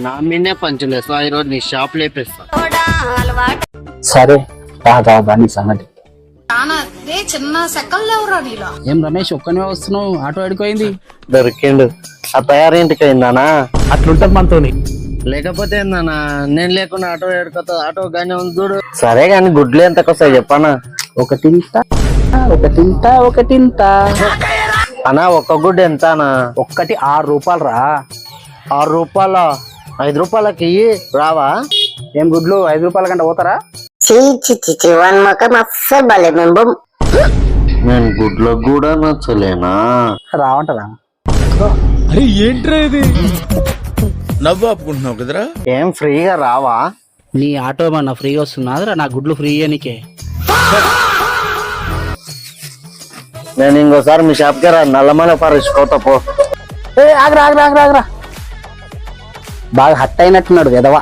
నా మీనే పంచులేస్తా ఈరోజు నీ షాప్ లేపేస్తా. సరే రాదా నీ సంగతి. చిన్న సెకండ్ ఎవరా నీలా? ఏం రమేష్ ఒక్కనే వస్తున్నావు? ఆటో అడిపోయింది. దొరికిండు. ఆ తయారింటికి అయిందానా? అట్లుంటది మనతోని. లేకపోతే ఏందన్నా నేను లేకుండా ఆటో ఎడుకొస్తా. ఆటో గానే ఉంది చూడు. సరే గాని గుడ్లు ఎంతకొస్తాయి చెప్పనా? ఒకటింత అన్నా ఒక్క గుడ్డు ఎంత అన్నా? ఒక్కటి 6 రూపాయలు రా. 6 రూపాయల 5 రూపాయలకి రావా? ఏం గుడ్లు 5 రూపాయల కంటే పోతారా? వన్ మొక్క అస్సలు బాలే మేము. నేను గుడ్లకు కూడా నచ్చలేనా? రావంటరా? అరే ఏంట్రా ఇది? నవ్వు ఆపుకుంటున్నావు కదరా? ఏం ఫ్రీగా రావా? నీ ఆటో ఏమన్నా ఫ్రీగా వస్తుందా? నా గుడ్లు ఫ్రీ నీకే. నేను ఇంకోసారి మీ షాప్కి రా. నల్లమల పరుచుకోతా పో. ఆగరా బాగా హట్ అయినట్టున్నాడు విధవా.